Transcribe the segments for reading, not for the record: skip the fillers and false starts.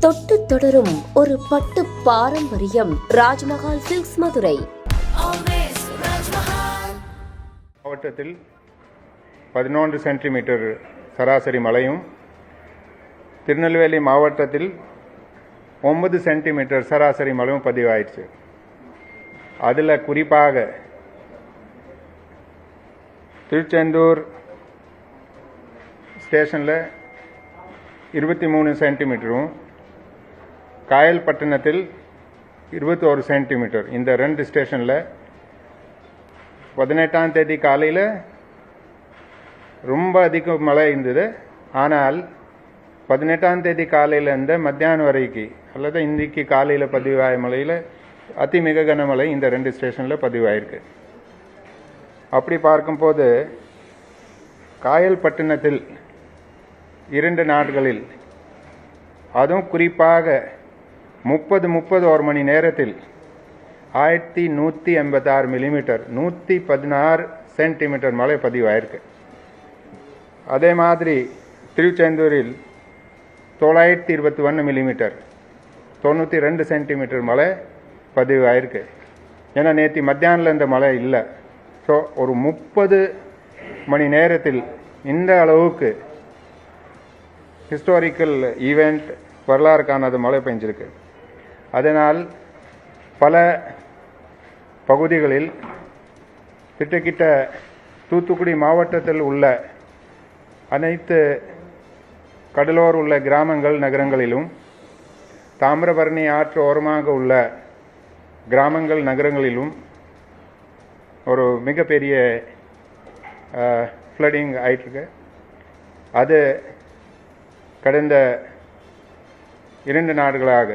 தொட்டு தொடரும் ஒரு பட்டு பாரம்பரியம். ராஜ்மஹால் சில்க்ஸ், மதுரை. மாவட்டத்தில் 11 சென்டிமீட்டர் சராசரி மழையும், திருநெல்வேலி மாவட்டத்தில் 9 சென்டிமீட்டர் சராசரி மழையும் பதிவாயிடுச்சு. அதில் குறிப்பாக திருச்செந்தூர் ஸ்டேஷனில் 23 சென்டிமீட்டரும், காயல்பட்டினத்தில் 21 சென்டிமீட்டர். இந்த 2 ஸ்டேஷனில் 18ஆம் தேதி காலையில் ரொம்ப அதிக மழை இருந்தது. ஆனால் 18ஆம் தேதி காலையிலேருந்து மத்தியானம் வரைக்கு அல்லது இன்றைக்கு காலையில் பதிவாய மழையில் அதிமிக கனமழை இந்த 2 ஸ்டேஷனில் பதிவாயிருக்கு. அப்படி பார்க்கும்போது காயல்பட்டினத்தில் 2 நாட்களில், அதுவும் குறிப்பாக 30 மணி நேரத்தில் 1186 மில்லிமீட்டர் 116 சென்டிமீட்டர் மழை பதிவாயிருக்கு. அதே மாதிரி திருச்செந்தூரில் 921 மில்லிமீட்டர் 92 சென்டிமீட்டர் மழை பதிவாயிருக்கு. ஏன்னா நேற்று மத்தியானில் இந்த மழை இல்லை. ஸோ ஒரு 30 மணி நேரத்தில் இந்த அளவுக்கு ஹிஸ்டாரிக்கல் ஈவெண்ட், வரலாறு காணாத மழை பெஞ்சிருக்கு. அதனால் பல பகுதிகளில் கிட்டத்தட்ட தூத்துக்குடி மாவட்டத்தில் உள்ள அனைத்து கடலோர் உள்ள கிராமங்கள் நகரங்களிலும், தாமிரபரணி ஆற்று ஓரமாக உள்ள கிராமங்கள் நகரங்களிலும் ஒரு மிகப்பெரிய ஃப்ளடிங் ஆயிட்டிருக்கு. அது கடந்த 2 நாட்களாக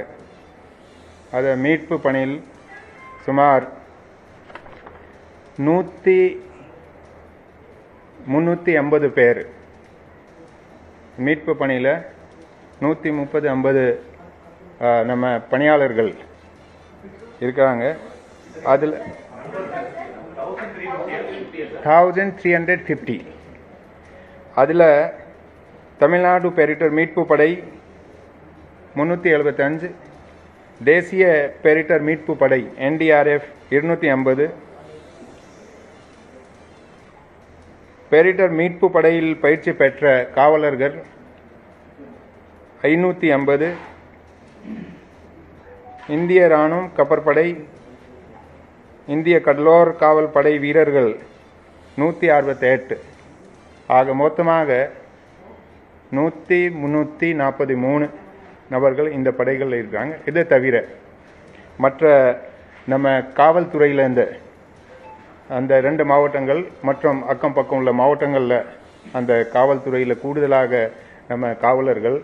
அது மீட்பு பணியில் சுமார் 350 பேர் மீட்பு பணியில் 130-50 நம்ம பணியாளர்கள் இருக்கிறாங்க. அதில் 1350. அதில் தமிழ்நாடு பேரிடர் மீட்பு படை 375, தேசிய பேரிடர் மீட்பு படை NDRF 250, பேரிடர் மீட்பு படையில் பயிற்சி பெற்ற காவலர்கள் 550, இந்திய இராணுவம் கப்பற்படை, இந்திய கடலோர் காவல் படை வீரர்கள் 168. ஆக மொத்தமாக 343 நபர்கள் இந்த படைகளில் இருக்காங்க. இதை தவிர மற்ற நம்ம காவல்துறையிலேருந்து அந்த 2 மாவட்டங்கள் மற்றும் அக்கம் பக்கம் உள்ள மாவட்டங்களில் அந்த காவல்துறையில் கூடுதலாக நம்ம காவலர்கள்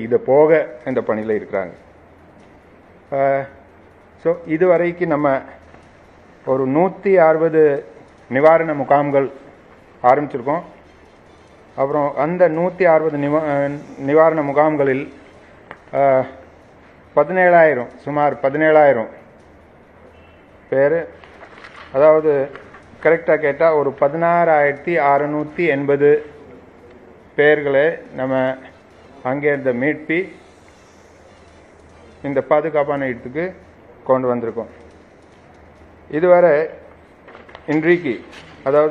இதை போக இந்த பணியில் இருக்கிறாங்க. ஸோ இதுவரைக்கும் நம்ம ஒரு 160 நிவாரண முகாம்கள் ஆரம்பிச்சிருக்கோம். அப்புறம் அந்த 160 நிவாரண முகாம்களில் 17,000 சுமார் 17,000 பேர், அதாவது கரெக்டாக கேட்டால் ஒரு 16,680 பேர்களை நம்ம அங்கேருந்து மீட்பி இந்த பாதுகாப்பான இடத்துக்கு கொண்டு வந்திருக்கோம். இதுவரை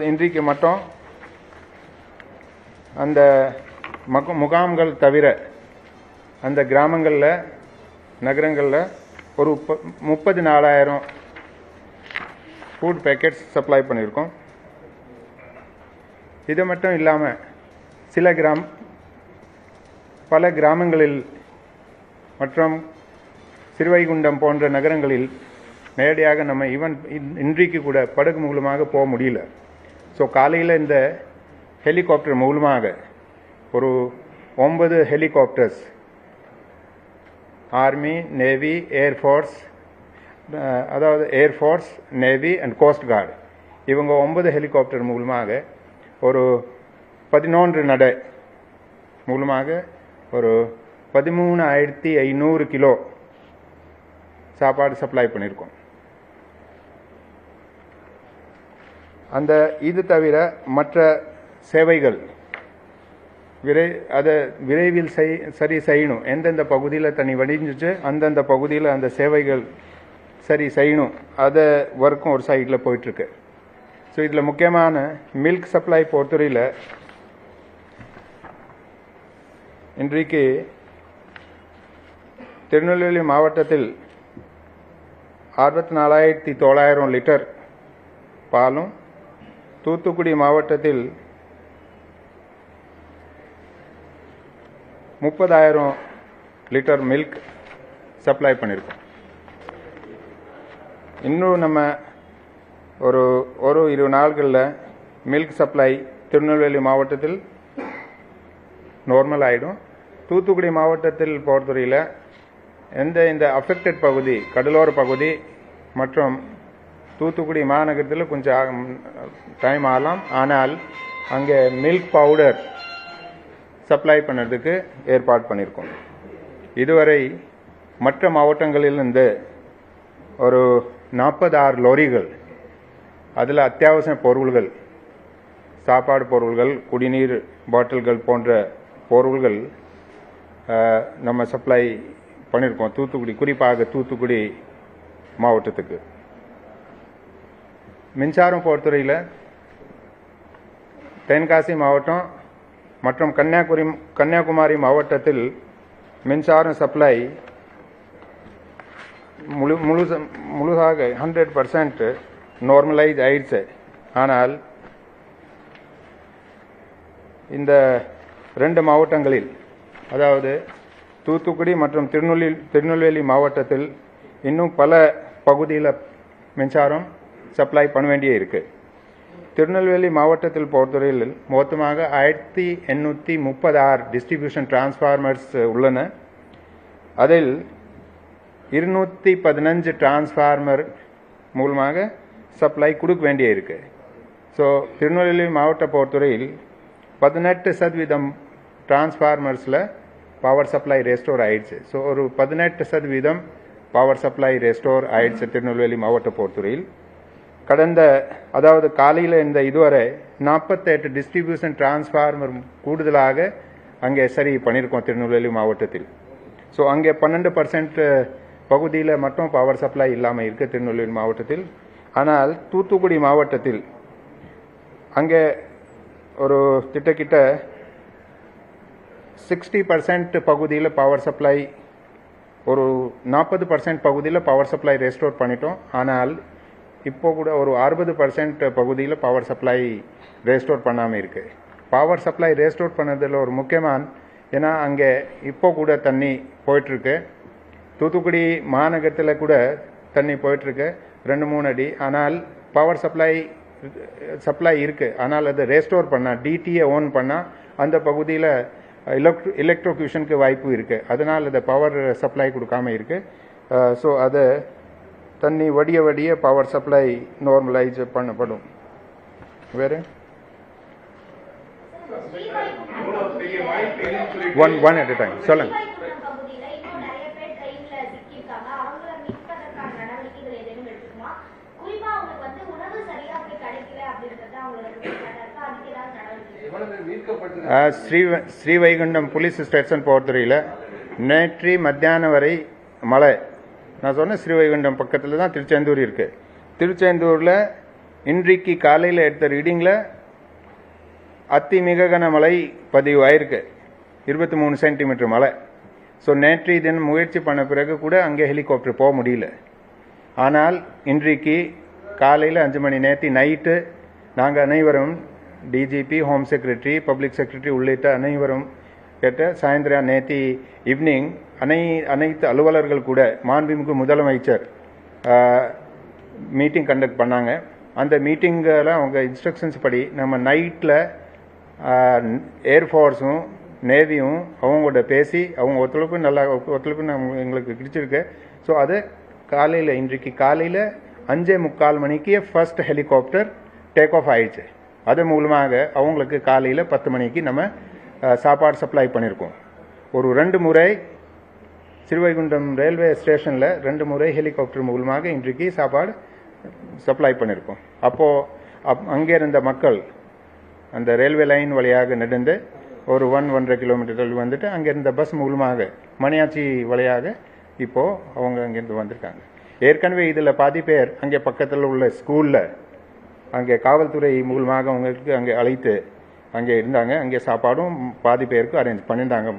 இன்றைக்கு மட்டும் அந்த முகாம்கள் தவிர அந்த கிராமங்களில் நகரங்களில் ஒரு 34,000 ஃபுட் பேக்கெட்ஸ் சப்ளை பண்ணியிருக்கோம். இது மட்டும் இல்லாமல் பல கிராமங்களில் மற்றும் சிறுவைகுண்டம் போன்ற நகரங்களில் நேரடியாக நம்ம இன்றைக்கு கூட படகு மூலமாக போக முடியல. ஸோ காலையில் இந்த ஹெலிகாப்டர் மூலமாக ஒரு 9 ஹெலிகாப்டர்ஸ், ஆர்மி, நேவி, ஏர்ஃபோர்ஸ், அதாவது air force, navy and cost card, இவங்க 9 ஹெலிகாப்டர் மூலமாக ஒரு 11 நடை மூலமாக ஒரு 13,500 கிலோ சாப்பாடு சப்ளை பண்ணியிருக்கோம். இது தவிர மற்ற சேவைகள் அதை விரைவில் சரி செய்யணும். எந்தெந்த பகுதியில் தண்ணி வடிஞ்சிச்சு அந்தந்த பகுதியில் அந்த சேவைகள் சரி செய்யணும். அதை ஒர்க்கும் ஒரு சைடில் போயிட்டுருக்கு. ஸோ இதில் முக்கியமான மில்க் சப்ளை பொறுத்தவரையில் இன்றைக்கு திருநெல்வேலி மாவட்டத்தில் 64,900 லிட்டர் பாலும், தூத்துக்குடி மாவட்டத்தில் 30,000 லிட்டர் மில்க் சப்ளை பண்ணியிருக்கோம். இன்னும் நம்ம ஒரு 20 நாட்களில் மில்க் சப்ளை திருநெல்வேலி மாவட்டத்தில் நார்மல் ஆகிடும். தூத்துக்குடி மாவட்டத்தில் பொறுத்தவரையில் இந்த அஃபெக்டட் பகுதி, கடலோர பகுதி மற்றும் தூத்துக்குடி மாநகரத்தில் கொஞ்சம் டைம் ஆகலாம். ஆனால் அங்கே மில்க் பவுடர் சப்ளை பண்ணுறதுக்கு ஏற்பாடு பண்ணியிருக்கோம். இதுவரை மற்ற மாவட்டங்களிலிருந்து ஒரு 46 லாரிகள், அதில் அத்தியாவசிய பொருள்கள், சாப்பாடு பொருள்கள், குடிநீர் பாட்டில்கள் போன்ற பொருள்கள் நம்ம சப்ளை பண்ணியிருக்கோம் தூத்துக்குடி, குறிப்பாக தூத்துக்குடி மாவட்டத்துக்கு. மின்சாரம் பொறுத்தவரையில் தென்காசி மாவட்டம் மற்றும் கன்னியாகுமரி மாவட்டத்தில் மின்சாரம் சப்ளை முழுதாக 100% நார்மலைஸ் ஆயிடுச்சு. ஆனால் இந்த 2 மாவட்டங்களில், அதாவது தூத்துக்குடி மற்றும் திருநெல்வேலி மாவட்டத்தில் இன்னும் பல பகுதியில் மின்சாரம் சப்ளை பண்ண வேண்டியே இருக்கு. திருநெல்வேலி மாவட்டத்தில் பொறுத்தவரையில் மொத்தமாக 1836 டிஸ்ட்ரிபியூஷன் டிரான்ஸ்ஃபார்மர்ஸ் உள்ளன. அதில் 215 டிரான்ஸ்ஃபார்மர் மூலமாக சப்ளை கொடுக்க வேண்டிய இருக்கு. ஸோ திருநெல்வேலி மாவட்ட பொறுத்தவரையில் 18% டிரான்ஸ்ஃபார்மர்ஸில் பவர் சப்ளை ரெஸ்டோர் ஆயிடுச்சு. ஸோ ஒரு 18% பவர் சப்ளை ரெஸ்டோர் ஆயிடுச்சு திருநெல்வேலி மாவட்ட பொறுத்தவரையில். அதாவது காலையில் இதுவரை 48 டிஸ்ட்ரிபியூஷன் டிரான்ஸ்ஃபார்மர் கூடுதலாக அங்கே சரி பண்ணியிருக்கோம் திருநெல்வேலி மாவட்டத்தில். ஸோ அங்கே 12% பகுதியில் மட்டும் பவர் சப்ளை இல்லாமல் இருக்கு திருநெல்வேலி மாவட்டத்தில். ஆனால் தூத்துக்குடி மாவட்டத்தில் அங்கே ஒரு கிட்ட 60% பகுதியில் பவர் சப்ளை, ஒரு 40% பகுதியில் பவர் சப்ளை ரெஸ்டோர் பண்ணிட்டோம். ஆனால் இப்போ கூட ஒரு 60% பகுதியில் பவர் சப்ளை ரெஸ்டோர் பண்ணாமல் இருக்கு. பவர் சப்ளை ரெஸ்டோர் பண்ணதில் ஒரு முக்கியமான, ஏன்னா அங்கே இப்போ கூட தண்ணி போயிட்டுருக்கு. தூத்துக்குடி மாநகரத்தில் கூட தண்ணி போயிட்டுருக்கு 2-3 அடி. ஆனால் பவர் சப்ளை இருக்கு. ஆனால் அதை ரெஸ்டோர் பண்ணால், டிடியை ஓன் பண்ணால் அந்த பகுதியில் எலக்ட்ரோக்யூஷனுக்கு வாய்ப்பு இருக்கு. அதனால் அதை பவர் சப்ளை கொடுக்காம இருக்கு. ஸோ அதை தண்ணி வடிய பவர் சப்ளை நார்மலைஸ் பண்ணப்படும். வேறு ஒன் அட் டைம் சொல்லுங்க. ஸ்ரீவைகுண்டம் போலீஸ் ஸ்டேஷன் பொறுத்தவரையில் நேற்று மத்தியானம் வரை மழை. நான் சொன்னேன் ஸ்ரீவைகுண்டம் பக்கத்தில் தான் திருச்செந்தூர் இருக்கு. திருச்செந்தூரில் இன்றைக்கு காலையில் எடுத்த ரீடிங்கில் மிக கனமழை பதிவு ஆயிருக்கு, 23 சென்டிமீட்டர் மழை. ஸோ நேற்று தினம் முயற்சி பண்ண பிறகு கூட அங்கே ஹெலிகாப்டர் போக முடியல. ஆனால் இன்றைக்கு காலையில் 5 மணி நேற்று நைட்டு நாங்கள் அனைவரும், DGP, home secretary, public secretary உள்ளிட்ட அனைவரும் கேட்ட சாயந்தரம் நேற்று ஈவினிங் அனைத்து அலுவலர்கள் கூட மாண்புமிகு முதலமைச்சர் மீட்டிங் கண்டக்ட் பண்ணாங்க. அந்த மீட்டிங்கில் அவங்க இன்ஸ்ட்ரக்ஷன்ஸ் படி நம்ம நைட்டில் ஏர்ஃபோர்ஸும் நேவியும் அவங்களோட பேசி அவங்க ஒத்துழைப்பு எங்களுக்கு கிடைச்சிருக்கு. ஸோ அது காலையில், இன்றைக்கு காலையில் 5:45 மணிக்கு ஃபர்ஸ்ட் ஹெலிகாப்டர் டேக் ஆஃப் ஆயிடுச்சு. அது மூலமாக அவங்களுக்கு காலையில் 10 மணிக்கு நம்ம சாப்பாடு சப்ளை பண்ணியிருக்கோம். ஒரு 2 முறை ஸ்ரீவைகுண்டம் ரயில்வே ஸ்டேஷனில் 2 முறை ஹெலிகாப்டர் மூலமாக இன்றைக்கு சாப்பாடு சப்ளை பண்ணியிருக்கோம். அப்போது அங்கே இருந்த மக்கள் அந்த ரயில்வே லைன் வழியாக நடந்து ஒரு 1-1.5 கிலோமீட்டர் தள்ளி வந்துட்டு அங்கேருந்த பஸ் மூலமாக மணியாச்சி வழியாக இப்போது அவங்க அங்கேருந்து வந்திருக்காங்க. ஏற்கனவே இதில் பாதி பேர் அங்கே பக்கத்தில் உள்ள ஸ்கூலில் அங்கே காவல்துறை மூலமாக அவங்களுக்கு அங்கே அழைத்து அங்கே இருந்தாங்க. அங்கே சாப்பாடும் பாதி பேருக்கு அரேஞ்ச் பண்ணிட்டாங்க.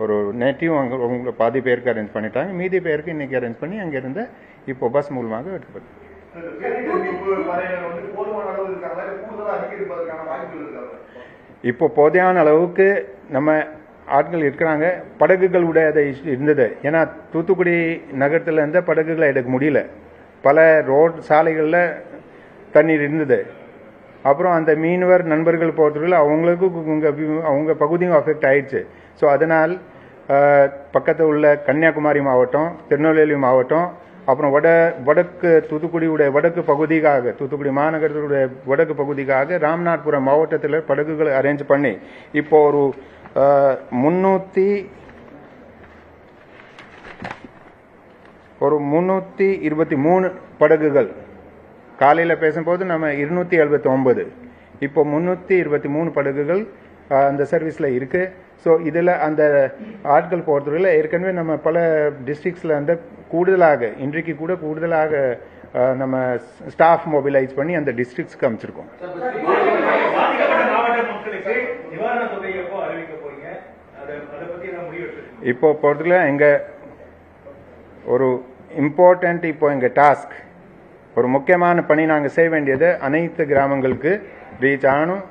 ஒரு நேட்டிவும் அங்கே அவங்க பாதி பேருக்கு அரேஞ்ச் பண்ணிட்டாங்க. மீதி பேருக்கு இன்றைக்கி அரேஞ்ச் பண்ணி அங்கே இருந்த இப்போ பஸ் மூலமாக எடுத்து இப்போ போதையான அளவுக்கு நம்ம ஆட்கள் இருக்கிறாங்க. படகுகள் கூட அதை இருந்தது. ஏன்னா தூத்துக்குடி நகரத்தில் இருந்த படகுகளை எடுக்க முடியல. பல ரோட் சாலைகளில் தண்ணீர் இருந்தது. அப்புறம் அந்த மீனவர் நண்பர்கள் போகிறதுக்குள்ள அவங்களுக்கும் அவங்க பகுதியும் அஃபெக்ட் ஆயிடுச்சு. ஸோ அதனால் பக்கத்தில் உள்ள கன்னியாகுமரி மாவட்டம், திருநெல்வேலி மாவட்டம், அப்புறம் வடக்கு தூத்துக்குடியுடைய வடக்கு பகுதிக்காக, தூத்துக்குடி மாநகரத்துடைய வடக்கு பகுதிக்காக ராமநாதபுரம் மாவட்டத்தில் படகுகளை அரேஞ்ச் பண்ணி இப்போ ஒரு 323 படகுகள். காலையில் பேசும்போது நம்ம 279, இப்போ 323 படகுகள் அந்த சர்வீஸில் இருக்குது. ஸோ இதில் அந்த ஆட்கள் போகிறதுல ஏற்கனவே நம்ம பல டிஸ்ட்ரிக்ஸில் அந்த கூடுதலாக இன்றைக்கு கூட கூடுதலாக நம்ம ஸ்டாஃப் மொபிலைஸ் பண்ணி அந்த டிஸ்ட்ரிக்ஸ்க்கு அமைச்சிருக்கோம். இப்போ போகிறதுல எங்கள் ஒரு இம்பார்ட்டண்ட் இப்போ எங்கள் டாஸ்க், ஒரு முக்கியமான பணி நாங்கள் செய்ய வேண்டியது அனைத்து கிராமங்களுக்கு ரீச் ஆகணும்.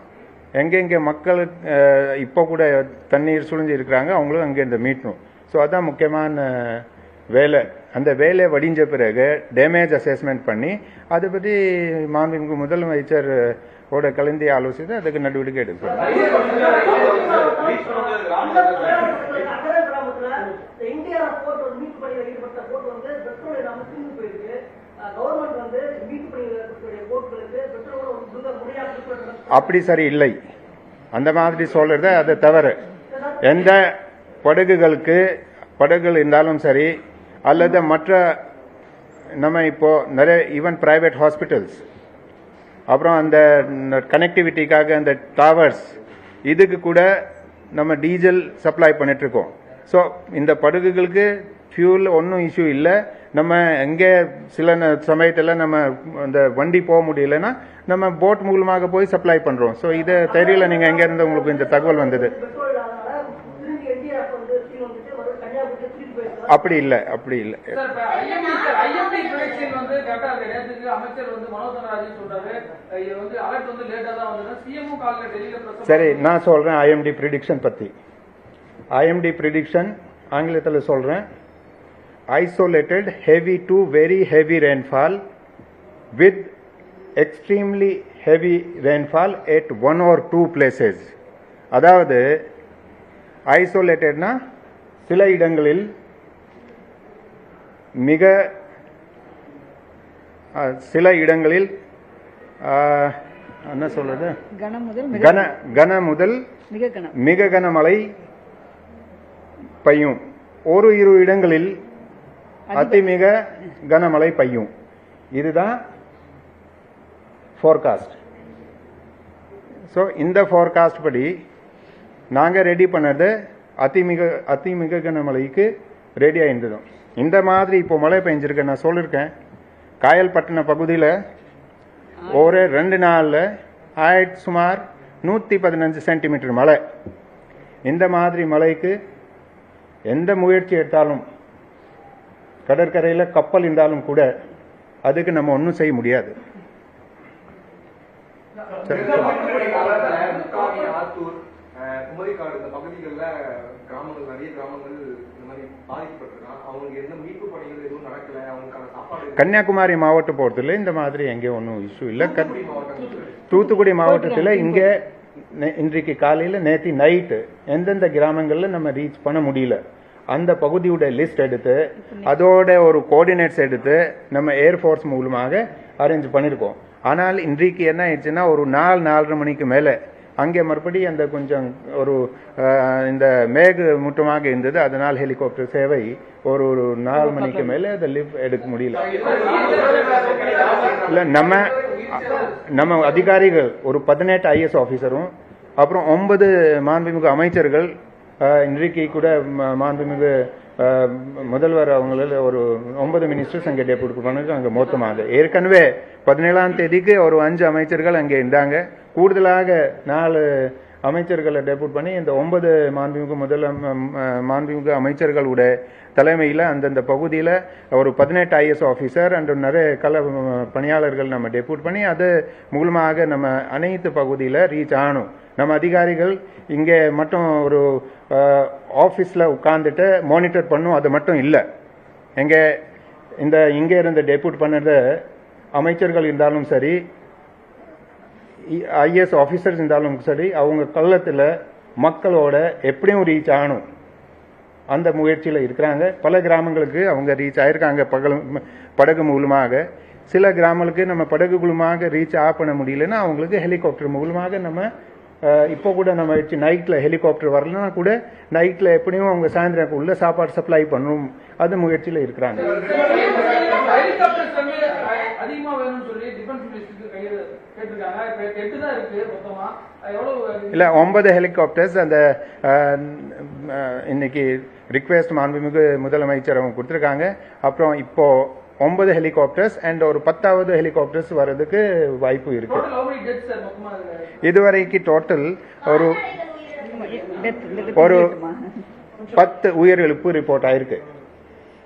எங்கெங்கே மக்கள் இப்போ கூட தண்ணீர் சுழிஞ்சு இருக்கிறாங்க அவங்களும் அங்கேருந்து மீட்டணும். ஸோ அதுதான் முக்கியமான வேலை. அந்த வேலை வடிஞ்ச பிறகு டேமேஜ் அசஸ்மெண்ட் பண்ணி அதை பற்றி மாண்புமிகு முதலமைச்சர் ஓட கலந்து ஆலோசித்து அதுக்கு நடவடிக்கை எடுக்கணும். அப்படி சரி இல்லை, அந்த மாதிரி சொல்றது அது தவறு. எந்த படகுகள் இருந்தாலும் சரி, அல்லது மற்ற நம்ம இப்போ நிறைய ஈவன் பிரைவேட் ஹாஸ்பிட்டல்ஸ், அப்புறம் அந்த கனெக்டிவிட்டிக்காக அந்த டவர்ஸ், இதுக்கு கூட நம்ம டீசல் சப்ளை பண்ணிட்டு இருக்கோம். ஸோ இந்த படகுகளுக்கு ஃபியூல் ஒன்றும் இஷ்யூ இல்லை. நம்ம எங்கே சில சமயத்தில் நம்ம அந்த வண்டி போக முடியலன்னா நம்ம போட் மூலமாக போய் சப்ளை பண்ணுறோம். ஸோ இதை தெரியல, நீங்கள் எங்கேருந்து உங்களுக்கு இந்த தகவல் வந்தது? அப்படி இல்லை. சரி, நான் சொல்கிறேன் ஐஎம்டி ப்ரிடிக்ஷன் பற்றி. ஐஎம்டி ப்ரிடிக்ஷன் ஆங்கிலத்தில் சொல்கிறேன். Isolated heavy to very heavy rainfall with extremely heavy rainfall at 1 or 2 places. அதாவது ஐசோலேட்டட்னா சில இடங்களில் என்ன சொல்றது, கன முதல் மிக கனமழை பெய்யும். ஒரு 2 இடங்களில் அதிமிக கனமழை பெய்யும். இதுதான் ஃபோர்காஸ்ட். ஸோ இந்த ஃபோர்காஸ்ட் படி நாங்கள் ரெடி பண்ணது அதிமிக கனமழைக்கு ரெடியாக இருந்ததும். இந்த மாதிரி இப்போ மழை பெஞ்சிருக்க நான் சொல்லியிருக்கேன். காயல்பட்டின பகுதியில் ஒரு 2 நாளில் சுமார் 115 சென்டிமீட்டர் மழை. இந்த மாதிரி மழைக்கு எந்த முயற்சி எடுத்தாலும், கடற்கரையில் கப்பல் இருந்தாலும் கூட அதுக்கு நம்ம ஒன்றும் செய்ய முடியாது. கன்னியாகுமரி மாவட்டம் போறதுல இந்த மாதிரி எங்கேயும் ஒன்றும் இஷ்யூ இல்லை. தூத்துக்குடி மாவட்டத்தில் இங்கே இன்றைக்கு காலையில் நேற்று நைட்டு எந்தெந்த கிராமங்களில் நம்ம ரீச் பண்ண முடியல அந்த பகுதியோட லிஸ்ட் எடுத்து அதோட ஒரு கோஆர்டினேட்ஸ் எடுத்து நம்ம ஏர்ஃபோர்ஸ் மூலமாக அரேஞ்ச் பண்ணியிருக்கோம். ஆனால் இன்றைக்கு என்ன ஆயிடுச்சுன்னா ஒரு 4-4:30 மணிக்கு மேலே அங்கே மறுபடி அந்த கொஞ்சம் ஒரு இந்த மேகமூட்டமாக இருந்தது. அதனால் ஹெலிகாப்டர் சேவை ஒரு 4 மணிக்கு மேலே அதை லிஃப்ட் எடுக்க முடியல. இல்லை, நம்ம அதிகாரிகள் ஒரு 18 IS ஆஃபீஸரும் அப்புறம் 9 மாண்புமிகு அமைச்சர்கள் இன்றைக்கு கூட மாண்புமிகு முதல்வர் அவங்கள ஒரு 9 மினிஸ்டர்ஸ் அங்கே டெபுட் பண்ணது அங்கே மொத்தமாக ஏற்கனவே 17ஆம் தேதிக்கு ஒரு 5 அமைச்சர்கள் அங்கே இருந்தாங்க. கூடுதலாக 4 அமைச்சர்களை டெபுட் பண்ணி இந்த 9 மாண்புமிகு அமைச்சர்களுடைய தலைமையில் அந்தந்த பகுதியில் ஒரு 18 IS ஆஃபீஸர் அண்ட் நிறைய பணியாளர்கள் நம்ம டெபுட் பண்ணி அது மூலமாக நம்ம அனைத்து பகுதியில் ரீச் ஆகணும். நம்ம அதிகாரிகள் இங்கே மட்டும் ஒரு ஆஃபீஸில் உட்காந்துட்டு மானிட்டர் பண்ணும் அது மட்டும் இல்லை. இங்கே இருந்து டெபுட் பண்ணுற அமைச்சர்கள் இருந்தாலும் சரி, IS ஆஃபீஸர்ஸ் இருந்தாலும் சரி, அவங்க கள்ளத்தில் மக்களோட எப்படியும் ரீச் ஆகணும் அந்த முயற்சியில் இருக்கிறாங்க. பல கிராமங்களுக்கு அவங்க ரீச் ஆகிருக்காங்க படகு மூலமாக. சில கிராமங்களுக்கு நம்ம படகு மூலமாக ரீச் பண்ண முடியலன்னா அவங்களுக்கு ஹெலிகாப்டர் மூலமாக நம்ம இப்போ கூட நம்ம நைட்டில் ஹெலிகாப்டர் வரலன்னா கூட நைட்டில் எப்படியும் அவங்க சாயந்தரம் உள்ள சாப்பாடு சப்ளை பண்ணணும் அது முயற்சியில் இருக்கிறாங்க. இல்லை 9 ஹெலிகாப்டர்ஸ் அந்த இன்னைக்கு ரிக்வெஸ்ட் மாண்புமிகு முதலமைச்சர் அவங்க கொடுத்துருக்காங்க. அப்புறம் இப்போ 9 ஹெலிகாப்டர்ஸ் அண்ட் ஒரு 10வது ஹெலிகாப்டர்ஸ் வர்றதுக்கு வாய்ப்பு இருக்கு. இதுவரைக்கு டோட்டல் ஒரு 10 உயிரிழப்பு ரிப்போர்ட் ஆயிருக்கு.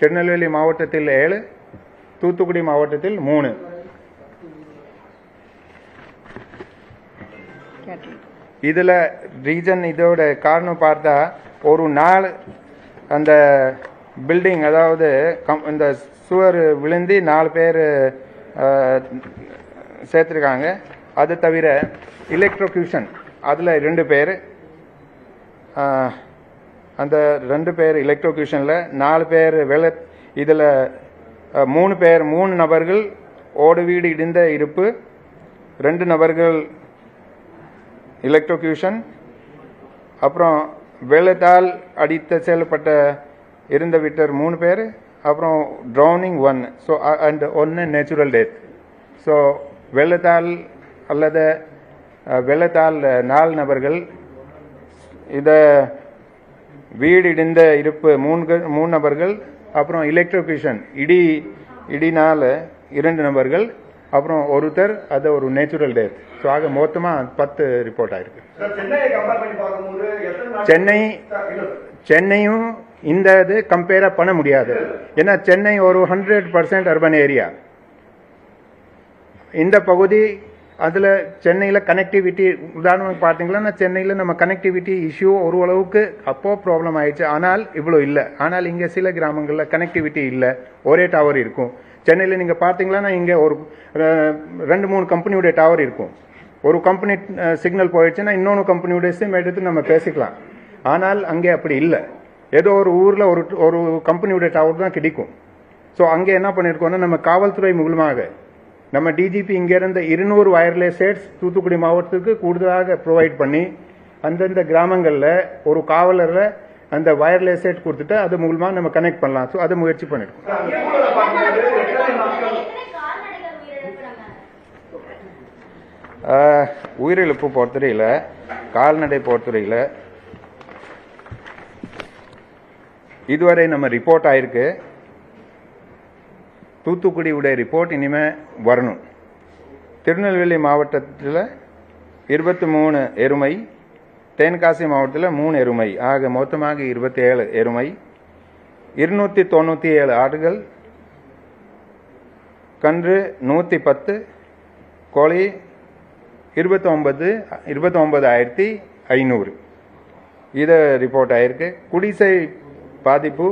திருநெல்வேலி மாவட்டத்தில் 7, தூத்துக்குடி மாவட்டத்தில் 3. இதுல ரீசன் இதோட காரணம் பார்த்தா ஒரு நாள் அந்த பில்டிங் அதாவது இந்த சுவர் விழுந்து 4 பேர் சேர்த்துருக்காங்க. அது தவிர எலக்ட்ரோக்யூஷன் அதில் 2 பேர், அந்த 2 பேர் எலக்ட்ரோக்யூஷனில் 4 பேர் இதில் 3 நபர்கள் ஓடு வீடு இடிந்த இருப்பு, 2 நபர்கள் எலக்ட்ரோக்யூஷன், அப்புறம் வெள்ளத்தால் அடித்த செயல்பட்ட இருந்த விட்டர் 3 பேர், அப்புறம் drowning 1, so and 1 natural death. So வெள்ளத்தால் அல்லது வெள்ளத்தால் 4 நபர்கள், இதை வீடு இடிந்த இருப்பு 3 நபர்கள், அப்புறம் எலக்ட்ரோக்யூஷன் இடினால் 2 நபர்கள், அப்புறம் ஒருத்தர் அது ஒரு நேச்சுரல் டெத். ஸோ ஆக மொத்தமாக 10 ரிப்போர்ட் ஆயிருக்கு. சென்னையும் இந்த இது கம்பேர் பண்ண முடியாது. ஏன்னா சென்னை ஒரு 100% அர்பன் ஏரியா. இந்த பகுதி அதில் சென்னையில் கனெக்டிவிட்டி உதாரணமாக பார்த்தீங்கன்னா சென்னையில் நம்ம கனெக்டிவிட்டி இஷ்யூ ஒரு அளவுக்கு அப்போ ப்ராப்ளம் ஆயிடுச்சு. ஆனால் இவ்வளோ இல்லை. ஆனால் இங்கே சில கிராமங்களில் கனெக்டிவிட்டி இல்லை, ஒரே டவர் இருக்கும். சென்னையில் நீங்கள் பார்த்தீங்கன்னா இங்கே ஒரு 2-3 கம்பெனியோடைய டவர் இருக்கும். ஒரு கம்பெனி சிக்னல் போயிடுச்சுன்னா இன்னொன்று கம்பெனியோடைய சிம் எடுத்து நம்ம பேசிக்கலாம். ஆனால் அங்கே அப்படி இல்லை. ஏதோ ஒரு ஊரில் ஒரு கம்பெனியோடைய டவர் தான் கிடைக்கும். ஸோ அங்கே என்ன பண்ணியிருக்கோன்னா நம்ம காவல்துறை மூலமாக நம்ம டிஜிபி இங்கேருந்து 200 வயர்லெஸ் செட்ஸ் தூத்துக்குடி மாவட்டத்துக்கு கூடுதலாக ப்ரொவைட் பண்ணி அந்தந்த கிராமங்களில் ஒரு காவலரில் அந்த வயர்லெஸ் செட் கொடுத்துட்டு அது மூலமாக நம்ம கனெக்ட் பண்ணலாம். ஸோ அதை முயற்சி பண்ணியிருக்கோம். உயிரிழப்பு பொறுத்தவரையில் கால்நடை பொறுத்தவரையில் இதுவரை நம்ம ரிப்போர்ட் ஆயிருக்கு. தூத்துக்குடியுடைய ரிப்போர்ட் இனிமேல் வரணும். திருநெல்வேலி மாவட்டத்தில் 23 எருமை, தென்காசி மாவட்டத்தில் 3 எருமை, ஆக மொத்தமாக 27 எருமை, 297 ஆடுகள், கன்று 110, கோழி 29,500 இது ரிப்போர்ட் ஆயிருக்கு. குடிசை பாதிப்பு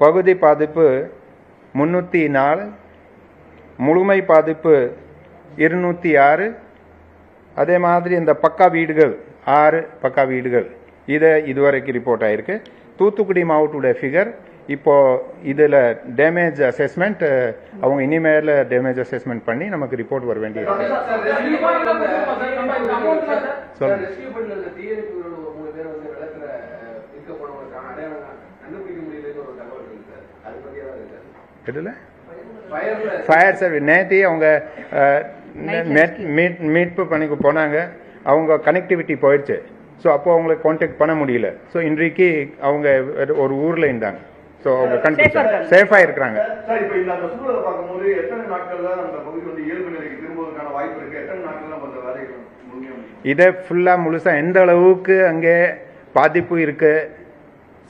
பகுதி பாதிப்பு 304, முழுமை பாதிப்பு 206, அதே மாதிரி இந்த பக்கா வீடுகள் 6 பக்கா வீடுகள் இதுவரைக்கும் ரிப்போர்ட் ஆயிருக்கு. தூத்துக்குடி மாவட்டோட ஃபிகர் இப்போ இதில் டேமேஜ் அசஸ்மெண்ட் அவங்க இனிமேல் டேமேஜ் அசஸ்மெண்ட் பண்ணி நமக்கு ரிப்போர்ட் வர வேண்டியது. ஃபயர் சர்வீஸ் நேற்று அவங்க மீட்பு பணிக்கு போனாங்க. அவங்க கனெக்டிவிட்டி போயிடுச்சு. ஸோ அப்போ அவங்களை கான்டாக்ட் பண்ண முடியல. ஸோ இன்றைக்கு அவங்க ஒரு ஊரில் இருந்தாங்க. ஸோ அவங்க சேஃபாக இருக்கிறாங்க. சார், இப்போ இந்த அந்த சூழலை பார்க்கும்போது எத்தனை நாட்கள்ல அந்த பகுதி வந்து இயல்பு நிலைக்கு திரும்புவதற்கான வாய்ப்பு இருக்கு? எத்தனை நாட்கள் நம்ம அந்த வேலையை முடியும்? இதை ஃபுல்லாக முழுசாக எந்த அளவுக்கு அங்கே பாதிப்பு இருக்கு,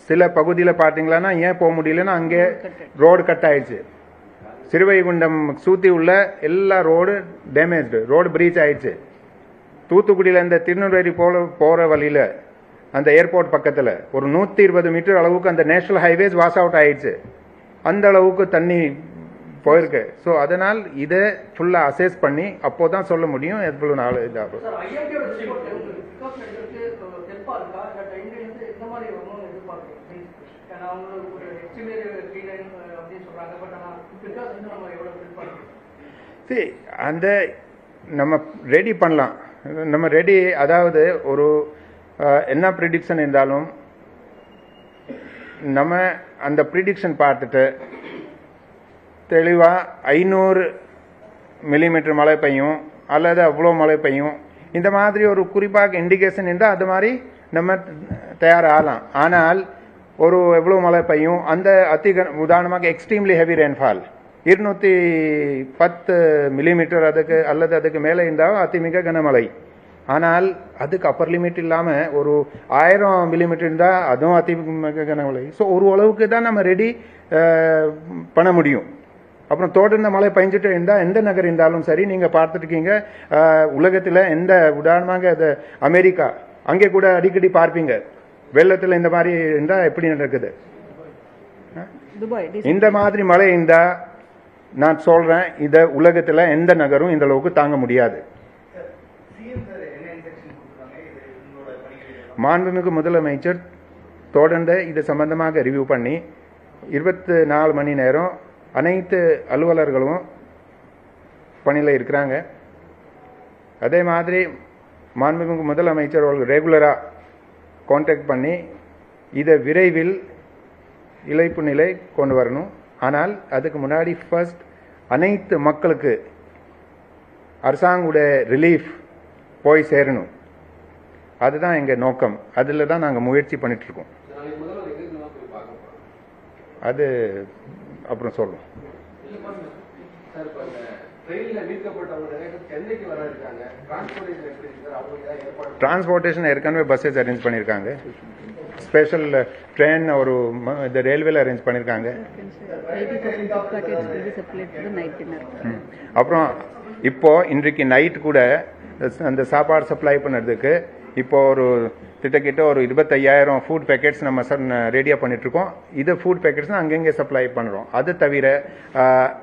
சில பகுதியில் பார்த்தீங்களன்னா ஏன் போக முடியலன்னா அங்கே ரோடு கட் ஆயிடுச்சு. சிறுவைகுண்டம் சுற்றி உள்ள எல்லா ரோடு டேமேஜ்டு, ரோடு பிரீச் ஆயிடுச்சு. தூத்துக்குடியில் இந்த திருநெல்வேலி போகிற வழியில் அந்த ஏர்போர்ட் பக்கத்தில் ஒரு 120 மீட்டர் அளவுக்கு அந்த நேஷனல் ஹைவேஸ் வாஷ் அவுட் ஆயிடுச்சு. அந்த அளவுக்கு தண்ணி போயிருக்கு. ஸோ அதனால் இதை ஃபுல்லாக அசஸ் பண்ணி அப்போ தான் சொல்ல முடியும் எவ்வளோ நாள் இதாகும். சரி, அந்த நம்ம ரெடி பண்ணலாம். நம்ம ரெடி, அதாவது ஒரு என்ன ப்ரிடிக்ஷன் இருந்தாலும் நம்ம அந்த ப்ரிடிக்ஷன் பார்த்துட்டு தெளிவாக 500 மில்லிமீட்டர் மழை பெய்யும் அல்லது அவ்வளோ மழை பெய்யும், இந்த மாதிரி ஒரு குறிப்பாக இண்டிகேஷன் இருந்தால் அது மாதிரி நம்ம தயாராகலாம். ஆனால் ஒரு எவ்வளோ மழை பெய்யும், அந்த உதாரணமாக எக்ஸ்ட்ரீம்லி ஹெவி ரெயின்ஃபால் 210 மில்லிமீட்டர் அதுக்கு அல்லது அதுக்கு மேலே இருந்தால் அதிமிக கனமழை. ஆனால் அதுக்கு அப்பர் லிமிட் இல்லாமல் ஒரு 1000 மில்லிமீட்டர் இருந்தால் அதுவும் அதிமிக கனமழை. ஸோ ஒரு அளவுக்கு தான் நம்ம ரெடி பண்ண முடியும். அப்புறம் தொடர்ந்து மழை பெஞ்சிட்டு இருந்தால் எந்த நகர் இருந்தாலும் சரி, நீங்கள் பார்த்துருக்கீங்க உலகத்தில் எந்த, உதாரணமாக அது அமெரிக்கா, அங்கே கூட அடிக்கடி பார்ப்பீங்க வெள்ளத்தில் இந்த மாதிரி இருந்தால் எப்படி நடக்குது. இந்த மாதிரி மழை இருந்தால் நான் சொல்றேன், இதை உலகத்தில் எந்த நகரும் இந்த அளவுக்கு தாங்க முடியாது. மாண்புமிகு முதலமைச்சர் தொடர்ந்து இது சம்பந்தமாக ரிவ்யூ பண்ணி 24 மணி நேரம் அனைத்து அலுவலர்களும் பணியில் இருக்கிறாங்க. அதே மாதிரி மாண்புமிகு முதலமைச்சர் அவர்கள் ரெகுலராக கான்டாக்ட் பண்ணி இதை விரைவில் இழைப்பு நிலை கொண்டு வரணும். ஆனால் அதுக்கு முன்னாடி ஃபர்ஸ்ட் அனைத்து மக்களுக்கு அரசாங்கோட ரிலீஃப் போய் சேரணும். அதுதான் எங்கள் நோக்கம். அதில் தான் நாங்கள் முயற்சி பண்ணிட்டு இருக்கோம். அது அப்புறம் சொல்லுவோம். டிரான்ஸ்போர்ட்டேஷன் ஏற்கனவே பஸ்ஸஸ் அரேஞ்ச் பண்ணியிருக்காங்க. ஸ்பெஷல் ட்ரெயின் ஒரு இந்த ரயில்வேல அரேஞ்ச் பண்ணியிருக்காங்க. அப்புறம் இப்போ இன்றைக்கு நைட் கூட அந்த சாப்பாடு சப்ளை பண்ணுறதுக்கு இப்போ ஒரு கிட்டத்தட்ட ஒரு 25,000 ஃபுட் பேக்கெட்ஸ் நம்ம ரெடியாக பண்ணிட்டுருக்கோம். இது ஃபுட் பேக்கெட்ஸ் தான் அங்கங்கே சப்ளை பண்ணுறோம். அது தவிர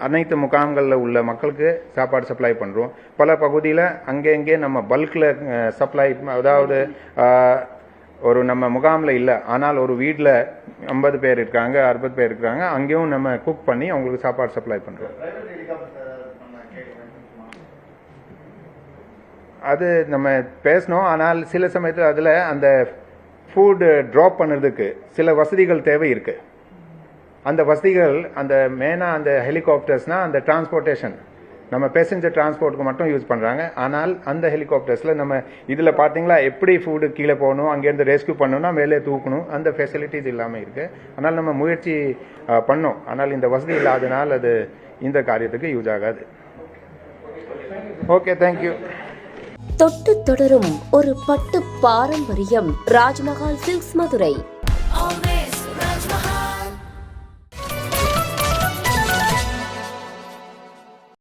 அனைத்து முகாம்களில் உள்ள மக்களுக்கு சாப்பாடு சப்ளை பண்ணுறோம். பல பகுதியில் அங்கங்கே நம்ம பல்கில் சப்ளை, அதாவது ஒரு நம்ம முகாமில் இல்லை, ஆனால் ஒரு வீட்டில் 50 பேர் இருக்காங்க, 60 பேர் இருக்காங்க, அங்கேயும் நம்ம குக் பண்ணி அவங்களுக்கு சாப்பாடு சப்ளை பண்ணுறோம். அது நம்ம பேசணும். ஆனால் சில சமயத்தில் அதில் அந்த ஃபுட் ட்ராப் பண்ணுறதுக்கு சில வசதிகள் தேவை இருக்குது. அந்த வசதிகள் அந்த மெயினாக அந்த ஹெலிகாப்டர்ஸ்னால் அந்த டிரான்ஸ்போர்ட்டேஷன் நம்ம பேசஞ்சர் டிரான்ஸ்போர்ட்டுக்கு மட்டும் யூஸ் பண்ணுறாங்க. ஆனால் அந்த ஹெலிகாப்டர்ஸில் நம்ம இதில் பார்த்தீங்களா எப்படி ஃபுட்டு கீழே போகணும், அங்கேருந்து ரெஸ்க்யூ பண்ணணும்னா மேலே தூக்கணும், அந்த ஃபெசிலிட்டிஸ் இல்லாமல் இருக்குது. ஆனால் நம்ம முயற்சி பண்ணோம். ஆனால் இந்த வசதி இல்லாதனால் அது இந்த காரியத்துக்கு யூஸ் ஆகாது. Okay, thank you. தொட்டு தொடரும் ஒரு பட்டு பாரம்பரியம். ராஜ்மஹால் சில்க்ஸ், மதுரை.